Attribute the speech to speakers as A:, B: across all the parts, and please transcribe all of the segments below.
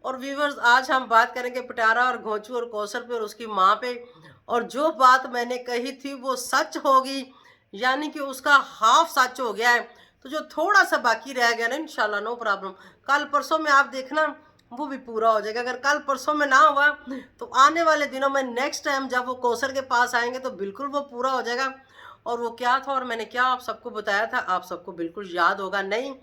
A: और व्यूवर्स, आज हम बात करेंगे पिटारा और घोंचू और कौसर पे और उसकी माँ पे। और जो बात मैंने कही थी वो सच होगी, यानी कि उसका हाफ सच हो गया है। तो जो थोड़ा सा बाकी रह गया ना, इंशाल्लाह नो प्रॉब्लम, कल परसों में आप देखना वो भी पूरा हो जाएगा। अगर कल परसों में ना हुआ तो आने वाले दिनों में नेक्स्ट टाइम जब वो कौसर के पास आएंगे तो बिल्कुल वो पूरा हो जाएगा। और वो क्या था और मैंने क्या आप सबको बताया था, आप सबको बिल्कुल याद होगा नहीं।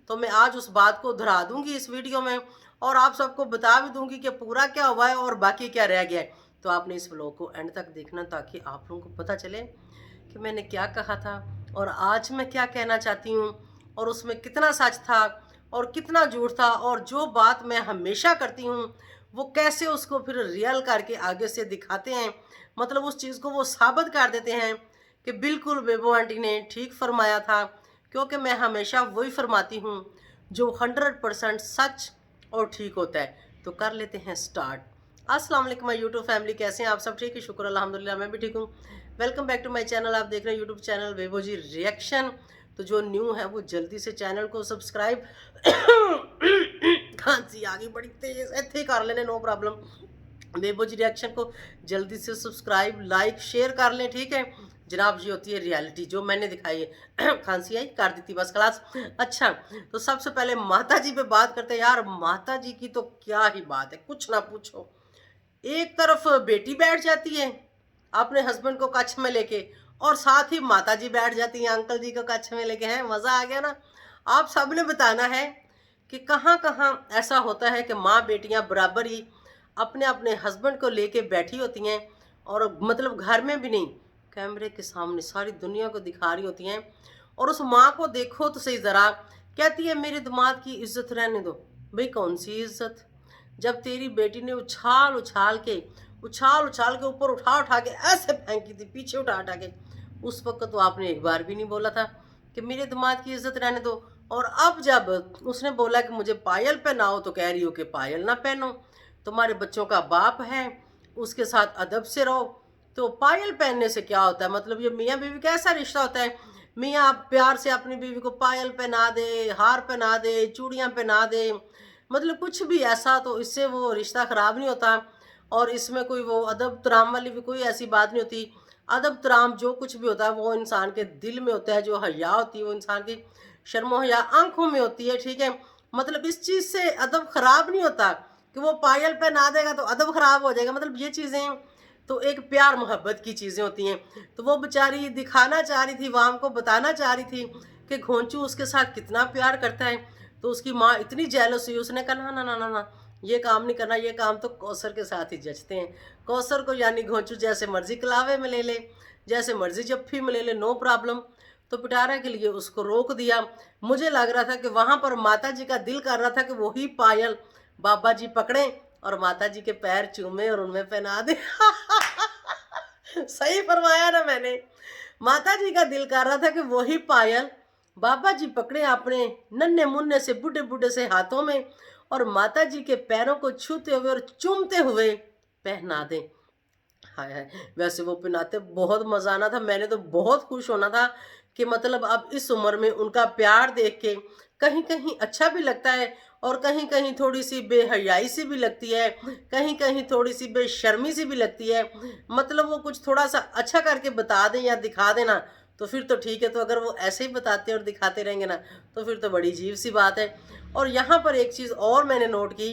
A: तो मैं आज उस बात को दोहरा दूंगी इस वीडियो में और आप सबको बता भी दूंगी कि पूरा क्या हुआ है और बाकी क्या रह गया है। तो आपने इस व्लॉग को एंड तक देखना ताकि आप लोगों को पता चले कि मैंने क्या कहा था और आज मैं क्या कहना चाहती हूँ, और उसमें कितना सच था और कितना झूठ था, और जो बात मैं हमेशा करती हूँ वो कैसे उसको फिर रियल करके आगे से दिखाते हैं। मतलब उस चीज़ को वो साबित कर देते हैं कि बिल्कुल बेबो आंटी ने ठीक फरमाया था, क्योंकि मैं हमेशा वही फरमाती हूँ जो 100% सच और ठीक होता है। तो कर लेते हैं स्टार्ट। अस्सलाम वालेकुम माय यूट्यूब फैमिली, कैसे हैं आप सब? ठीक है, शुक्र अल्हम्दुलिल्लाह, मैं भी ठीक हूँ। Welcome back to my channel. आप देख रहे हैं YouTube channel Bebo ji reaction. तो जो न्यू है वो जल्दी से चैनल को सब्सक्राइब खांसी आ गई बड़ी तेज, इतने कर लेने, नो प्रॉब्लम। बेबो जी रिएक्शन को जल्दी से सब्सक्राइब लाइक शेयर कर लें, ठीक है जनाब। ये होती है रियलिटी जो मैंने दिखाई है। खांसी आई, कर दी थी बस क्लास। अच्छा, तो सबसे पहले माता जी पे बात करते हैं। यार माता जी की तो क्या ही बात है, कुछ ना पूछो। एक तरफ बेटी बैठ जाती है अपने हस्बैंड को कच्छ में लेके, और साथ ही माता जी बैठ जाती हैं अंकल जी को कच्छ में लेके। हैं मज़ा आ गया ना। आप सबने बताना है कि कहाँ कहाँ ऐसा होता है कि माँ बेटियाँ बराबर ही अपने अपने हस्बैंड को लेके बैठी होती हैं, और मतलब घर में भी नहीं, कैमरे के सामने सारी दुनिया को दिखा रही होती हैं। और उस माँ को देखो तो सही ज़रा, कहती है मेरे दामाद की इज्जत रहने दो। भाई कौन सी इज्जत, जब तेरी बेटी ने उछाल उछाल के ऊपर उठा उठा के ऐसे फेंकी थी, पीछे उठा उठा के, उस वक्त तो आपने एक बार भी नहीं बोला था कि मेरे दामाद की इज्जत रहने दो। और अब जब उसने बोला कि मुझे पायल पहनाओ तो कह रही हो कि पायल ना पहनो, तुम्हारे बच्चों का बाप है, उसके साथ अदब से रहो। तो पायल पहनने से क्या होता है, मतलब ये मियाँ बीवी का ऐसा रिश्ता होता है, मियाँ प्यार से अपनी बीवी को पायल पहना दे, हार पहना दे, चूड़ियाँ पहना दे, मतलब कुछ भी ऐसा, तो इससे वो रिश्ता ख़राब नहीं होता। और इसमें कोई वो अदब तराम वाली भी कोई ऐसी बात नहीं होती। अदब तराम जो कुछ भी होता है वो इंसान के दिल में होता है, जो हया होती है वो इंसान की शर्मो हया आंखों में होती है, ठीक है। मतलब इस चीज़ से अदब ख़राब नहीं होता कि वो पायल पहना देगा तो अदब ख़राब हो जाएगा। मतलब ये चीज़ें तो एक प्यार मोहब्बत की चीज़ें होती हैं। तो वो बेचारी दिखाना चाह रही थी, वाम को बताना चाह रही थी कि घोंचू उसके साथ कितना प्यार करता है। तो उसकी माँ इतनी जेलस हुई, उसने कहा ना ना ना ना ना, ये काम नहीं करना, ये काम तो कौसर के साथ ही जचते हैं। कौसर को यानी घोंचू जैसे मर्जी कलावे में ले ले, जैसे मर्जी जफ्फी में ले ले, नो प्रॉब्लम। तो पिटारा के लिए उसको रोक दिया। मुझे लग रहा था कि वहाँ पर माता जी का दिल कर रहा था कि वही पायल बाबा जी पकड़ें और माता जी के पैर चूमे और उनमें पहना दे। सही फरमाया ना मैंने। माता जी का दिल कर रहा था कि वही पायल बाबा जी पकड़े अपने नन्हे मुन्ने से बूढ़े बूढ़े से हाथों में और माता जी के पैरों को छूते हुए और चूमते हुए पहना दें। हाय हाय, वैसे वो पहनाते बहुत मजा आना था। मैंने तो बहुत खुश होना था कि मतलब अब इस उम्र में उनका प्यार देख के कहीं कहीं अच्छा भी लगता है और कहीं कहीं थोड़ी सी बेहयाई सी भी लगती है, कहीं कहीं थोड़ी सी बेशर्मी सी भी लगती है। मतलब वो कुछ थोड़ा सा अच्छा करके बता दें या दिखा देना तो फिर तो ठीक है। तो अगर वो ऐसे ही बताते और दिखाते रहेंगे ना तो फिर तो बड़ी अजीब सी बात है। और यहाँ पर एक चीज़ और मैंने नोट की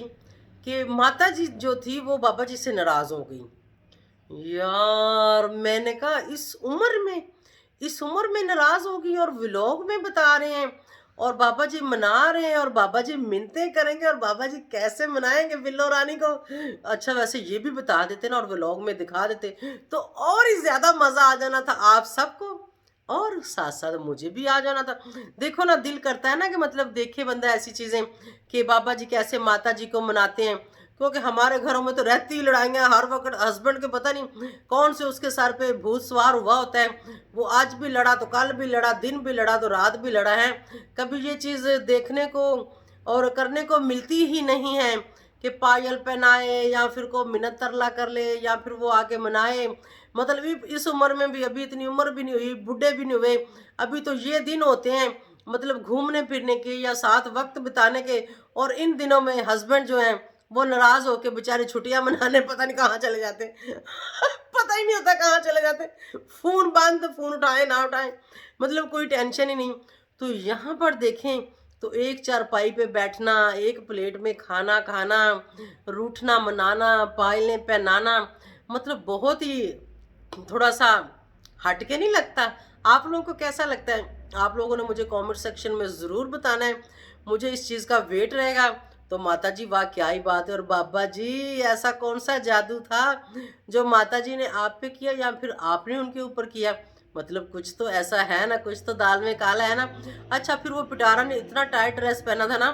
A: कि माता जी जो थी वो बाबा जी से नाराज़ हो गई। यार मैंने कहा इस उम्र में नाराज होगी और व्लॉग में बता रहे हैं और बाबा जी मना रहे हैं और बाबा जी मिन्नतें करेंगे और बाबा जी कैसे मनाएंगे बिल्लो रानी को। अच्छा वैसे ये भी बता देते ना और व्लॉग में दिखा देते तो और ही ज्यादा मजा आ जाना था आप सबको और साथ साथ मुझे भी आ जाना था। देखो ना, दिल करता है ना कि मतलब देखे बंदा ऐसी चीजें कि बाबा जी कैसे माता जी को मनाते हैं। क्योंकि हमारे घरों में तो रहती ही लड़ाइयाँ हर वक्त, हस्बैंड के पता नहीं कौन से उसके सर पे भूत सवार हुआ होता है। वो आज भी लड़ा तो कल भी लड़ा, दिन भी लड़ा तो रात भी लड़ा है। कभी ये चीज़ देखने को और करने को मिलती ही नहीं है कि पायल पहनाए या फिर को मिन्नत तरला कर ले या फिर वो आके मनाए। मतलब इस उम्र में भी, अभी इतनी उम्र भी नहीं हुई, बूढ़े भी नहीं हुए, अभी तो ये दिन होते हैं मतलब घूमने फिरने के या साथ वक्त बिताने के। और इन दिनों में हस्बैंड जो हैं वो नाराज़ होके बेचारे छुट्टियाँ मनाने पता नहीं कहाँ चले जाते हैं। पता ही नहीं होता कहाँ चले जाते हैं। फ़ोन बंद, फ़ोन उठाएँ ना उठाएँ, मतलब कोई टेंशन ही नहीं। तो यहाँ पर देखें तो एक चारपाई पे बैठना, एक प्लेट में खाना खाना, रूठना मनाना, पायलें पहनाना, मतलब बहुत ही थोड़ा-सा हट के नहीं लगता? आप लोगों को कैसा लगता है? आप लोगों ने मुझे कमेंट सेक्शन में ज़रूर बताना है। मुझे इस चीज़ का वेट रहेगा। तो माता जी वाह क्या ही बात है, और बाबा जी ऐसा कौन सा जादू था जो माता जी ने आप पे किया या फिर आपने उनके ऊपर किया? मतलब कुछ तो ऐसा है ना, कुछ तो दाल में काला है ना। अच्छा, फिर वो पिटारा ने इतना टाइट ड्रेस पहना था ना,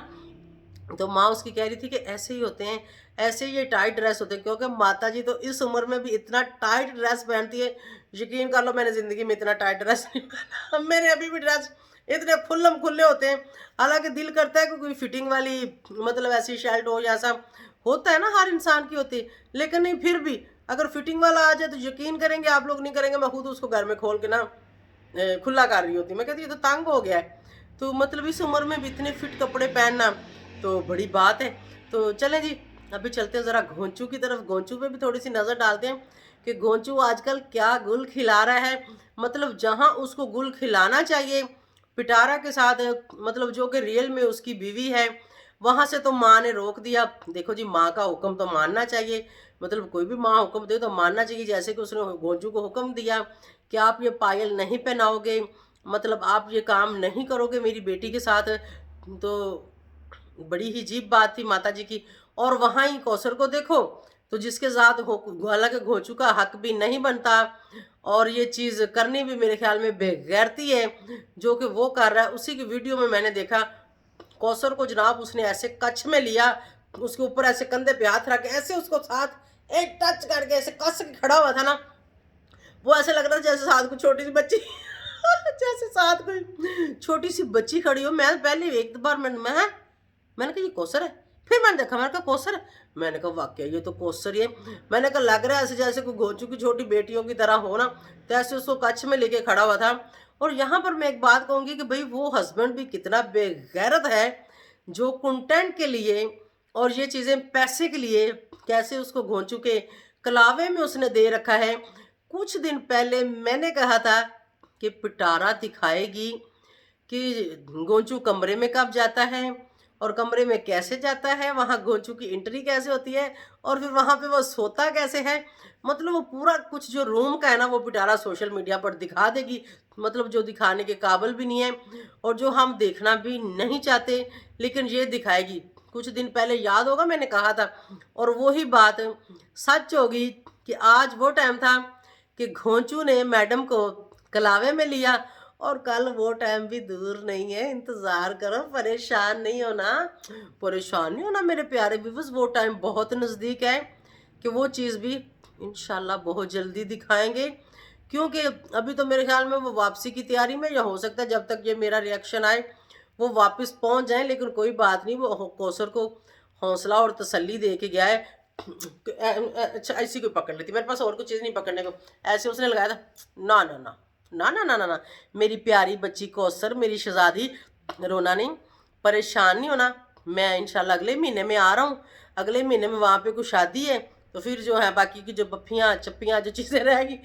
A: तो माँ उसकी कह रही थी कि ऐसे ही होते हैं, ऐसे ही ये टाइट ड्रेस होते हैं, क्योंकि माता जी तो इस उम्र में भी इतना टाइट ड्रेस पहनती है। यकीन कर लो मैंने ज़िंदगी में इतना टाइट ड्रेस नहीं पहना। मेरे अभी भी ड्रेस इतने खुल्लम खुल्ले होते हैं। हालांकि दिल करता है कि कोई फिटिंग वाली, मतलब ऐसी शर्ट हो, या ऐसा होता है ना, हर इंसान की होती है, लेकिन नहीं, फिर भी अगर फिटिंग वाला आ जाए तो यकीन करेंगे आप लोग, नहीं करेंगे, मैं खुद उसको घर में खोल के ना खुला कर रही होती। मैं कहती ये तो तंग हो गया है। तो मतलब इस उम्र में भी इतने फिट कपड़े पहनना तो बड़ी बात है। तो चलें जी, अभी चलते हैं ज़रा घोंचू की तरफ। घोंचू पे भी थोड़ी सी नज़र डालते हैं कि घोंचू आजकल क्या गुल खिला रहा है। मतलब जहाँ उसको गुल खिलाना चाहिए पिटारा के साथ, मतलब जो कि रियल में उसकी बीवी है, वहाँ से तो माँ ने रोक दिया। देखो जी, माँ का हुक्म तो मानना चाहिए, मतलब कोई भी माँ हुक्म दे तो मानना चाहिए। जैसे कि उसने घोंचू को हुक्म दिया कि आप ये पायल नहीं पहनाओगे, मतलब आप ये काम नहीं करोगे मेरी बेटी के साथ। तो बड़ी ही अजीब बात थी माता जी की। और वहाँ ही कौसर को देखो, तो जिसके साथ हो, हालांकि घोंचू का हक भी नहीं बनता, और ये चीज़ करनी भी मेरे ख्याल में बेगैरती है जो कि वो कर रहा है। उसी की वीडियो में मैंने देखा कौसर को जनाब उसने ऐसे कच्छ में लिया, उसके ऊपर ऐसे कंधे पे हाथ रख के ऐसे उसको साथ एक टच करके ऐसे कस के खड़ा हुआ था ना, वो ऐसे लग रहा था जैसे साथ कोई छोटी सी बच्ची जैसे साथ कोई छोटी सी बच्ची खड़ी हो। मैं पहले एक बार मैंने कहा ये कौसर है, फिर मैंने देखा, मैंने कहा कौसर है, मैंने कहा वाकई ये तो कौसर ही है। मैंने कहा लग रहा है ऐसे जैसे कोई घोंचू की छोटी बेटियों की तरह हो ना, तो ऐसे उसको कच्छ में लेके खड़ा हुआ था। और यहाँ पर मैं एक बात कहूँगी कि भाई वो हस्बैंड भी कितना बेगैरत है, जो कंटेंट के लिए और ये चीज़ें पैसे के लिए कैसे उसको घोंचू के कलावे में उसने दे रखा है। कुछ दिन पहले मैंने कहा था कि पिटारा दिखाएगी कि गोंचू कमरे में कब जाता है और कमरे में कैसे जाता है, वहाँ गोंचू की एंट्री कैसे होती है, और फिर वहाँ पे वो सोता कैसे है। मतलब वो पूरा कुछ जो रूम का है ना, वो पिटारा सोशल मीडिया पर दिखा देगी, मतलब जो दिखाने के काबिल भी नहीं है और जो हम देखना भी नहीं चाहते, लेकिन ये दिखाएगी। कुछ दिन पहले याद होगा मैंने कहा था, और वही बात सच होगी कि आज वो टाइम था कि घोंचू ने मैडम को कलावे में लिया, और कल वो टाइम भी दूर नहीं है। इंतज़ार करो, परेशान नहीं होना, परेशान नहीं होना मेरे प्यारे व्यूअर्स। वो टाइम बहुत नज़दीक है कि वो चीज़ भी इंशाल्लाह बहुत जल्दी दिखाएंगे, क्योंकि अभी तो मेरे ख्याल में वो वापसी की तैयारी में, या हो सकता है जब तक ये मेरा रिएक्शन आए वो वापस पहुंच जाए। लेकिन कोई बात नहीं, वो कौसर को हौसला और तसल्ली दे के गया है। अच्छा, ऐसी कोई पकड़ लेती, मेरे पास और कुछ चीज़ नहीं पकड़ने को, ऐसे उसने लगाया था। ना ना ना ना ना ना ना ना, मेरी प्यारी बच्ची कौसर, मेरी शहजादी, रोना नहीं, परेशान नहीं होना। मैं इंशाल्लाह अगले महीने में आ रहा हूँ। अगले महीने में वहाँ पे कुछ शादी है, तो फिर जो है बाकी की जो बफ्फियाँ चप्पियाँ जो चीज़ें रहेगी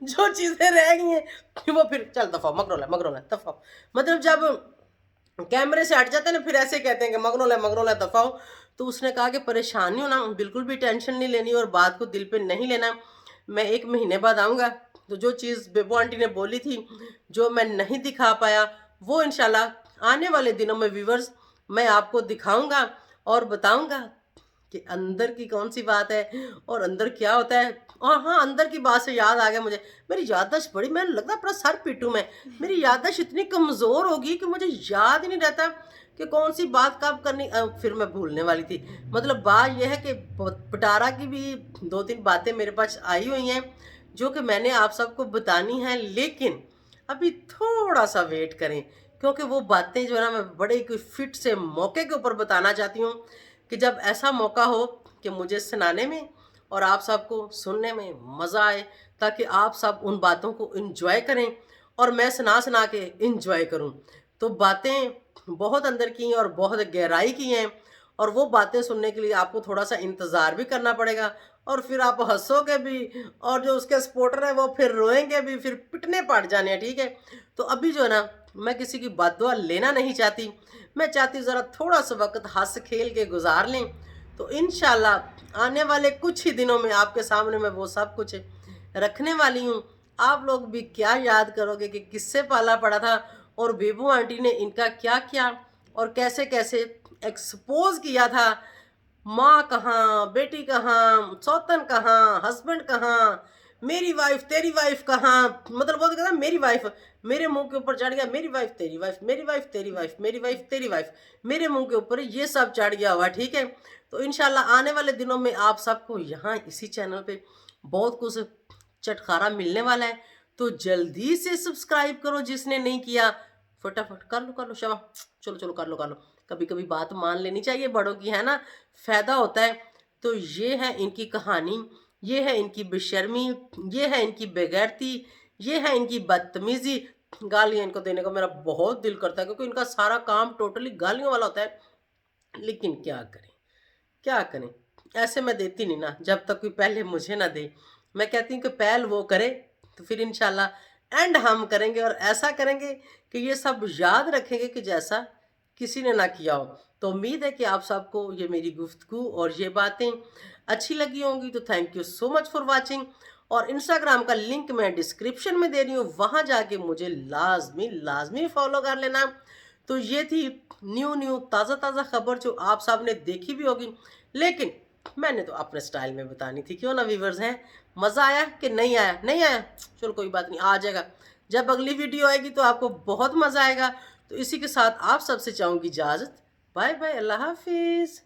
A: जो चीज़ें रह गई हैं वो फिर चल दफा मगरोला दफा। मतलब जब कैमरे से हट जाते हैं ना, फिर ऐसे कहते हैं कि मगरोला दफा हो। तो उसने कहा कि परेशान नहीं होना, बिल्कुल भी टेंशन नहीं लेनी और बात को दिल पे नहीं लेना। मैं 1 महीने बाद आऊँगा, तो जो चीज़ बेबो आंटी ने बोली थी, जो मैं नहीं दिखा पाया, वो इंशाल्लाह आने वाले दिनों में व्यूवर्स मैं आपको दिखाऊँगा और बताऊँगा कि अंदर की कौन सी बात है और अंदर क्या होता है। और हाँ, अंदर की बात से याद आ गया मुझे, मेरी याददाश्त बड़ी, मैं लगता है अपना सर पीटूँ मैं, मेरी याददाश्त इतनी कमज़ोर होगी कि मुझे याद ही नहीं रहता कि कौन सी बात कब करनी। फिर मैं भूलने वाली थी। मतलब बात यह है कि पिटारा की भी 2-3 बातें मेरे पास आई हुई हैं जो कि मैंने आप सबको बतानी है, लेकिन अभी थोड़ा सा वेट करें, क्योंकि वो बातें जो है ना, मैं बड़े कोई फिट से मौके के ऊपर बताना चाहती हूँ कि जब ऐसा मौका हो कि मुझे सुनाने में और आप सबको सुनने में मज़ा आए, ताकि आप सब उन बातों को इन्जॉय करें और मैं सुना के इन्जॉय करूं। तो बातें बहुत अंदर की हैं और बहुत गहराई की हैं, اور وہ باتیں سننے کے لیے آپ کو تھوڑا سا انتظار بھی کرنا پڑے گا، اور پھر آپ ہنسو گے بھی، اور جو اس کے سپورٹر ہیں وہ پھر روئیں گے بھی، پھر پٹنے پڑ جانے ہیں، ٹھیک ہے؟ تو ابھی جو ہے نا میں کسی کی بد دعا لینا نہیں چاہتی، میں چاہتی ہوں ذرا تھوڑا سا وقت ہنس کھیل کے گزار لیں، تو انشاءاللہ آنے والے کچھ ہی دنوں میں آپ کے سامنے میں وہ سب کچھ رکھنے والی ہوں۔ آپ لوگ بھی کیا یاد کرو گے کہ کس سے پالا پڑا تھا، اور بیبو آنٹی نے ان کا کیا کیا اور کیسے کیسے ایکسپوز کیا تھا، ماں کہاں، بیٹی کہاں، سوتن کہاں، ہسبینڈ کہاں، میری وائف تیری وائف کہاں، مطلب وہ تو کہتا ہے میری وائف میرے منہ کے اوپر چڑھ گیا، میری وائف تیری وائف، میری وائف تیری وائف، میری وائف تیری وائف، میرے منہ کے اوپر یہ سب چڑھ گیا ہوا، ٹھیک ہے؟ تو انشاءاللہ آنے والے دنوں میں آپ سب کو یہاں اسی چینل پہ بہت کچھ چٹخارا ملنے والا ہے، تو جلدی سے سبسکرائب کرو جس نے نہیں کیا، فٹافٹ کر لو شباب، چلو چلو کر لو، کبھی کبھی بات مان لینی چاہیے بڑوں کی، ہے نا، فائدہ ہوتا ہے۔ تو یہ ہے ان کی کہانی، یہ ہے ان کی بے شرمی، یہ ہے ان کی بے غیرتی، یہ ہے ان کی بدتمیزی۔ گالیاں ان کو دینے کا میرا بہت دل کرتا ہے، کیونکہ ان کا سارا کام ٹوٹلی گالیوں والا ہوتا ہے، لیکن کیا کریں ایسے میں دیتی نہیں نا، جب تک کوئی پہلے مجھے نہ دے۔ میں کہتی ہوں کہ پہل وہ کرے تو پھر انشاءاللہ اینڈ ہم کریں گے، اور ایسا کریں گے کہ یہ سب یاد رکھیں گے کہ جیسا کسی نے نہ کیا ہو۔ تو امید ہے کہ آپ سب کو یہ میری گفتگو اور یہ باتیں اچھی لگی ہوں گی، تو thank you so much for watching, اور انسٹاگرام کا لنک میں ڈسکرپشن میں دے رہی ہوں، وہاں جا کے مجھے لازمی فالو کر لینا۔ تو یہ تھی نیو تازہ خبر جو آپ سب نے دیکھی بھی ہوگی، لیکن میں نے تو اپنے سٹائل میں بتانی تھی، کیوں نہ ویورز ہیں؟ مزہ آیا کہ نہیں آیا؟ نہیں آیا؟ چلو کوئی بات نہیں، آ جائے گا، جب اگلی ویڈیو آئے گی تو آپ کو بہت مزہ آئے گا۔ تو اسی کے ساتھ آپ سب سے چاہوں گی اجازت، بائے بائے، اللہ حافظ۔